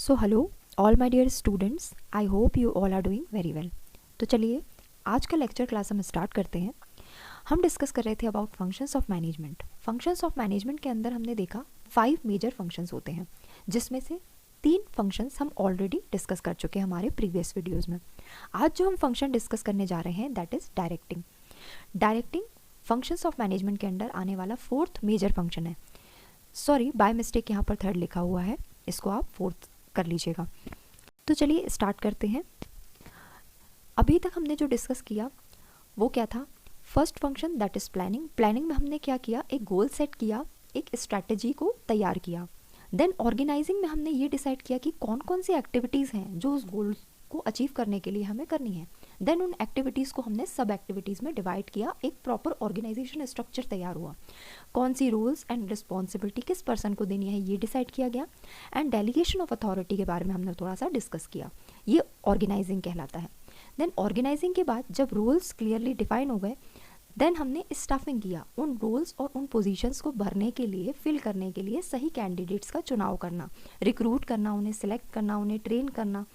So hello all my dear students, I hope you all are doing very well. तो चलिए आज का lecture class हम start करते हैं। हम डिस्कस कर रहे थे about functions of management. Functions of management के अंदर हमने देखा 5 मेजर फंक्शंस होते हैं, जिसमें से 3 फंक्शंस हम ऑलरेडी डिस्कस कर चुके हैं हमारे प्रीवियस वीडियोज़ में। आज जो हम फंक्शन डिस्कस करने जा रहे हैं that is directing. Directing functions of management के अंडर आने वाला 4th मेजर फंक्शन है। सॉरी, बाय मिस्टेक यहाँ पर 3rd लिखा हुआ है, इसको आप 4th कर लीजिएगा। तो चलिए स्टार्ट करते हैं। अभी तक हमने जो डिस्कस किया वो क्या था? First function that is planning. Planning में हमने क्या किया? एक गोल सेट किया, एक स्ट्रैटेजी को तैयार किया। देन ऑर्गेनाइजिंग में हमने ये डिसाइड किया कि कौन कौन सी एक्टिविटीज़ हैं जो उस गोल को अचीव करने के लिए हमें करनी है। देन उन एक्टिविटीज़ को हमने सब एक्टिविटीज़ में डिवाइड किया, एक प्रॉपर ऑर्गेनाइजेशन स्ट्रक्चर तैयार हुआ। कौन सी रूल्स एंड रिस्पॉन्सिबिलिटी किस पर्सन को देनी है ये डिसाइड किया गया। एंड डेलीगेशन ऑफ अथॉरिटी के बारे में हमने थोड़ा सा डिस्कस किया, ये ऑर्गेनाइजिंग कहलाता है। देन ऑर्गेनाइजिंग के बाद जब रोल्स क्लियरली डिफाइन हो गए, देन हमने स्टाफिंग किया, उन रोल्स और उन पोजीशंस को भरने के लिए, फिल करने के लिए सही कैंडिडेट्स का चुनाव करना, रिक्रूट करना, उन्हें सिलेक्ट करना, उन्हें ट्रेन करना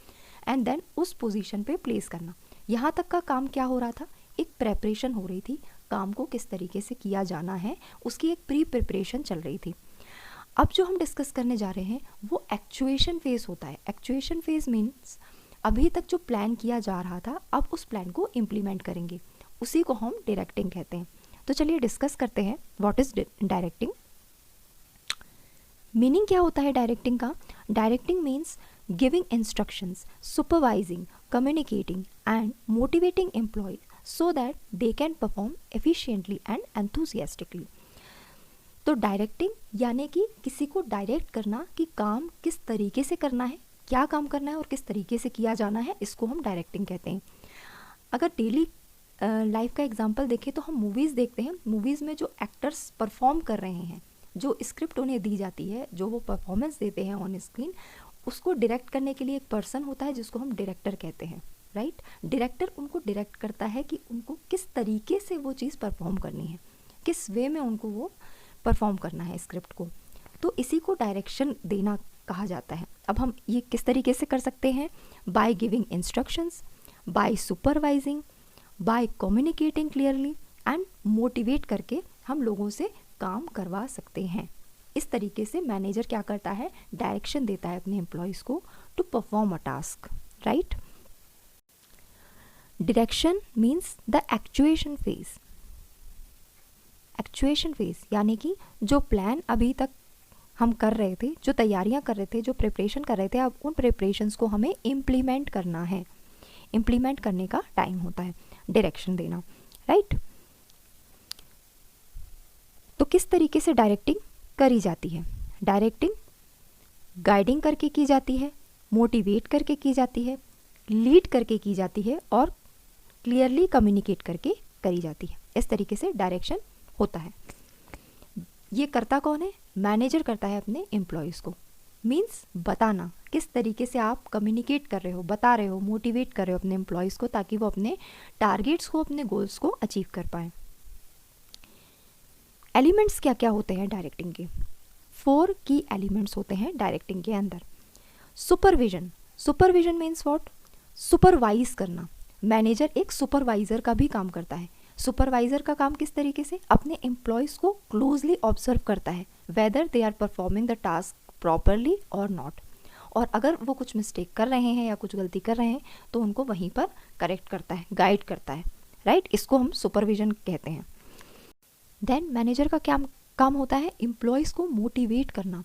एंड देन उस पोजीशन पे प्लेस करना। यहाँ तक का काम क्या हो रहा था? एक प्रेपरेशन हो रही थी, काम को किस तरीके से किया जाना है उसकी एक प्री प्रिपरेशन चल रही थी। अब जो हम डिस्कस करने जा रहे हैं वो एक्चुएशन फेज होता है। एक्चुएशन फेज मीन्स अभी तक जो प्लान किया जा रहा था अब उस प्लान को इम्प्लीमेंट करेंगे, उसी को हम डायरेक्टिंग कहते हैं। तो चलिए डिस्कस करते हैं व्हाट इज डायरेक्टिंग। मीनिंग क्या होता है डायरेक्टिंग का? Directing means giving instructions, supervising, communicating and motivating employees so that they can perform efficiently and enthusiastically। तो डायरेक्टिंग यानी कि किसी को डायरेक्ट करना कि काम किस तरीके से करना है, क्या काम करना है और किस तरीके से किया जाना है, इसको हम डायरेक्टिंग कहते हैं। अगर डेली लाइफ का एग्जांपल देखें तो हम मूवीज़ देखते हैं। मूवीज़ में जो एक्टर्स परफॉर्म कर रहे हैं, जो स्क्रिप्ट उन्हें दी जाती है, जो वो परफॉर्मेंस देते हैं ऑन स्क्रीन, उसको डायरेक्ट करने के लिए एक पर्सन होता है जिसको हम डायरेक्टर कहते हैं, राइट। डायरेक्टर उनको डायरेक्ट करता है कि उनको किस तरीके से वो चीज़ परफॉर्म करनी है, किस वे में उनको वो परफॉर्म करना है स्क्रिप्ट को। तो इसी को डायरेक्शन देना कहा जाता है। अब हम ये किस तरीके से कर सकते हैं? By giving instructions, by supervising, by communicating clearly and motivate करके हम लोगों से काम करवा सकते हैं। इस तरीके से मैनेजर क्या करता है? डायरेक्शन देता है अपने एम्प्लॉयज़ को to perform a task, right. Direction means the actuation phase. Actuation phase यानी कि जो प्लान अभी तक हम कर रहे थे, जो तैयारियां कर रहे थे, जो प्रिपरेशन कर रहे थे, अब उन प्रिपरेशंस को हमें इम्प्लीमेंट करना है। इम्प्लीमेंट करने का टाइम होता है डायरेक्शन देना, राइट। तो किस तरीके से डायरेक्टिंग करी जाती है? डायरेक्टिंग गाइडिंग करके की जाती है, मोटिवेट करके की जाती है, लीड करके की जाती है और क्लियरली कम्युनिकेट करके करी जाती है। इस तरीके से डायरेक्शन होता है। ये करता कौन है? मैनेजर करता है अपने एम्प्लॉयज़ को। मीन्स बताना किस तरीके से आप कम्युनिकेट कर रहे हो, बता रहे हो, मोटिवेट कर रहे हो अपने एम्प्लॉयज़ को ताकि वो अपने टारगेट्स को, अपने गोल्स को अचीव कर पाए। एलिमेंट्स क्या क्या होते हैं डायरेक्टिंग के? 4 की एलिमेंट्स होते हैं डायरेक्टिंग के अंदर। Supervision. Supervision means what? Supervise करना। मैनेजर एक सुपरवाइजर का भी काम करता है। सुपरवाइजर का काम किस तरीके से? अपने एम्प्लॉयज़ को क्लोजली ऑब्जर्व करता है whether they are performing the task properly और नॉट। और अगर वो कुछ मिस्टेक कर रहे हैं या कुछ गलती कर रहे हैं तो उनको वहीं पर करेक्ट करता है, गाइड करता है, राइट। इसको हम सुपरविजन कहते हैं। देन मैनेजर का क्या काम होता है? एम्प्लॉयज़ को मोटिवेट करना।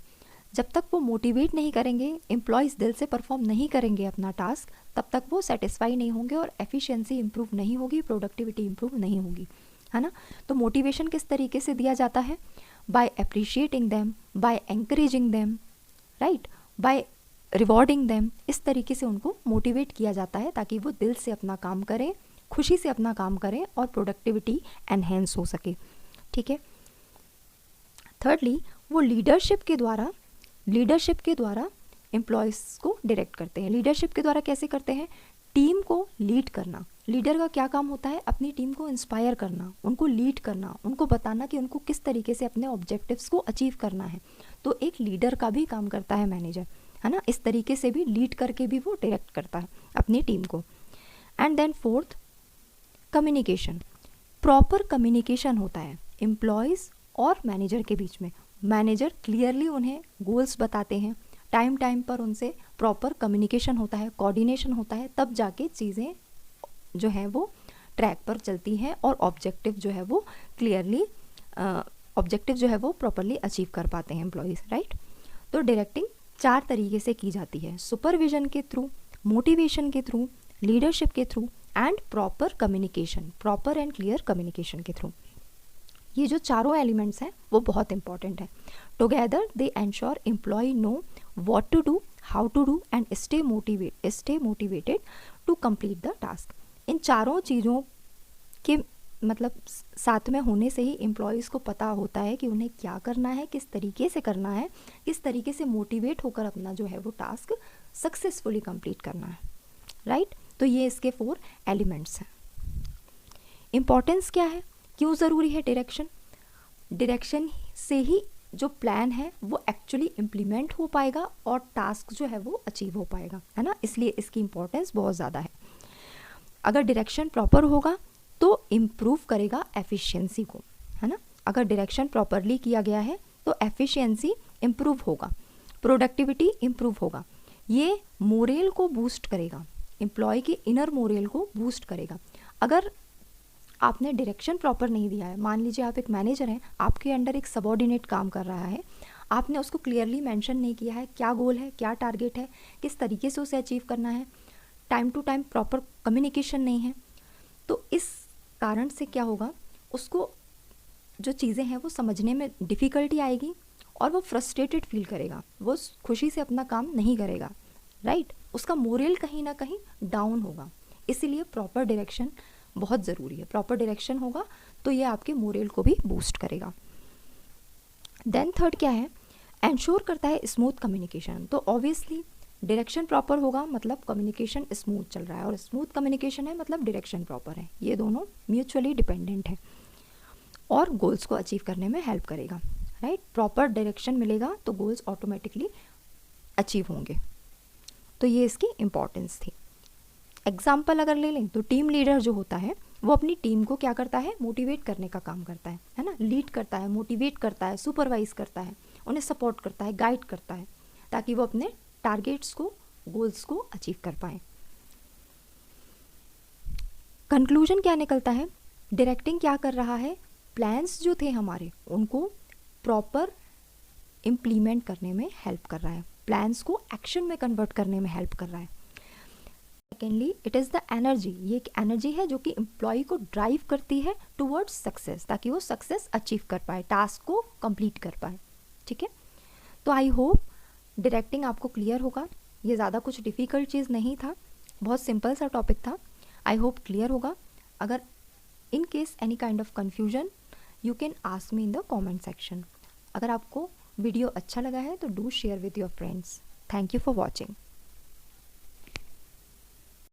जब तक वो मोटिवेट नहीं करेंगे, एम्प्लॉयज़ दिल से परफॉर्म नहीं करेंगे अपना टास्क, तब तक वो सेटिस्फाई नहीं होंगे और एफिशिएंसी इंप्रूव नहीं होगी, प्रोडक्टिविटी इंप्रूव नहीं होगी, है ना। तो मोटिवेशन किस तरीके से दिया जाता है? By appreciating them, by encouraging them, right, by rewarding them. इस तरीके से उनको मोटिवेट किया जाता है ताकि वो दिल से अपना काम करें, खुशी से अपना काम करें और प्रोडक्टिविटी एनहेंस हो सके, ठीक है। थर्डली, वो लीडरशिप के द्वारा एम्प्लॉयज़ को डायरेक्ट करते हैं। लीडरशिप के द्वारा कैसे करते हैं? टीम को लीड करना। लीडर का क्या काम होता है? अपनी टीम को इंस्पायर करना, उनको लीड करना, उनको बताना कि उनको किस तरीके से अपने ऑब्जेक्टिव्स को अचीव करना है। तो एक लीडर का भी काम करता है मैनेजर, है ना, इस तरीके से भी लीड करके भी वो डायरेक्ट करता है अपनी टीम को। And then fourth, communication. Proper communication होता है एम्प्लॉयज़ और मैनेजर के बीच में। मैनेजर क्लियरली उन्हें गोल्स बताते हैं, टाइम टाइम पर उनसे प्रॉपर कम्युनिकेशन होता है, कोऑर्डिनेशन होता है, तब जाके चीज़ें जो है वो ट्रैक पर चलती हैं और ऑब्जेक्टिव जो है वो क्लियरली ऑब्जेक्टिव जो है वो प्रॉपरली अचीव कर पाते हैं एम्प्लॉयज़, राइट। तो डायरेक्टिंग 4 तरीके से की जाती है, सुपरविजन के थ्रू, मोटिवेशन के थ्रू, लीडरशिप के through and proper communication, proper and clear communication के थ्रू। ये जो चारों एलिमेंट्स हैं वो बहुत इंपॉर्टेंट है। Together they ensure employ know what to do, how to do and stay motivated to complete the task. इन चारों चीज़ों के मतलब साथ में होने से ही एम्प्लॉयज़ को पता होता है कि उन्हें क्या करना है, किस तरीके से करना है, किस तरीके से मोटिवेट होकर अपना जो है वो टास्क सक्सेसफुली कंप्लीट करना है, राइट। तो ये इसके 4 एलिमेंट्स हैं। इम्पॉर्टेंस क्या है, क्यों ज़रूरी है डायरेक्शन? डायरेक्शन से ही जो प्लान है वो एक्चुअली इम्प्लीमेंट हो पाएगा और टास्क जो है वो अचीव हो पाएगा, है ना, इसलिए इसकी इम्पोर्टेंस बहुत ज़्यादा है। अगर डायरेक्शन प्रॉपर होगा तो इम्प्रूव करेगा एफिशिएंसी को, है ना। अगर डायरेक्शन प्रॉपरली किया गया है तो एफिशिएंसी इम्प्रूव होगा, प्रोडक्टिविटी इम्प्रूव होगा, ये मोरल को बूस्ट करेगा, एम्प्लॉय के इनर मोरल को बूस्ट करेगा। अगर आपने डायरेक्शन प्रॉपर नहीं दिया है, मान लीजिए आप एक मैनेजर हैं, आपके अंडर एक सबऑर्डिनेट काम कर रहा है, आपने उसको क्लियरली मेंशन नहीं किया है क्या गोल है, क्या टारगेट है, किस तरीके से उसे अचीव करना है, time to time proper communication नहीं है, तो इस कारण से क्या होगा, उसको जो चीज़ें हैं वो समझने में डिफ़िकल्टी आएगी और वो फ्रस्ट्रेटेड फील करेगा, वो खुशी से अपना काम नहीं करेगा, राइट। उसका मोरल कहीं ना कहीं डाउन होगा, इसीलिए प्रॉपर डायरेक्शन बहुत ज़रूरी है। प्रॉपर डायरेक्शन होगा तो ये आपके मोरल को भी बूस्ट करेगा। देन थर्ड क्या है, एंश्योर करता है स्मूथ कम्युनिकेशन। तो ऑब्वियसली डायरेक्शन प्रॉपर होगा मतलब कम्युनिकेशन स्मूथ चल रहा है, और स्मूथ कम्युनिकेशन है मतलब डायरेक्शन प्रॉपर है, ये दोनों म्यूचुअली डिपेंडेंट है और गोल्स को अचीव करने में हेल्प करेगा, राइट। प्रॉपर डायरेक्शन मिलेगा तो गोल्स ऑटोमेटिकली अचीव होंगे। तो ये इसकी इम्पॉर्टेंस थी। एग्जाम्पल अगर ले लें तो टीम लीडर जो होता है वो अपनी टीम को क्या करता है, मोटिवेट करने का काम करता है ना, लीड करता है, मोटिवेट करता है, सुपरवाइज करता है, उन्हें सपोर्ट करता है, गाइड करता है, ताकि वो अपने टारगेट्स को, गोल्स को अचीव कर पाए। कंक्लूजन क्या निकलता है, डायरेक्टिंग क्या कर रहा है, प्लान्स जो थे हमारे उनको प्रॉपर इम्प्लीमेंट करने में हेल्प कर रहा है, प्लान्स को एक्शन में कन्वर्ट करने में हेल्प कर रहा है। Secondly it is the energy, ये एक एनर्जी है जो कि एम्प्लॉय को ड्राइव करती है टुवर्ड्स सक्सेस, ताकि वो सक्सेस अचीव कर पाए, टास्क को कंप्लीट कर पाए, ठीक है। तो आई होप डायरेक्टिंग आपको क्लियर होगा, ये ज़्यादा कुछ डिफ़िकल्ट चीज़ नहीं था, बहुत सिंपल सा टॉपिक था। आई होप क्लियर होगा। अगर in case any kind of confusion you can ask me in the comment section. अगर आपको वीडियो अच्छा लगा है तो do share with your friends. Thank you for watching.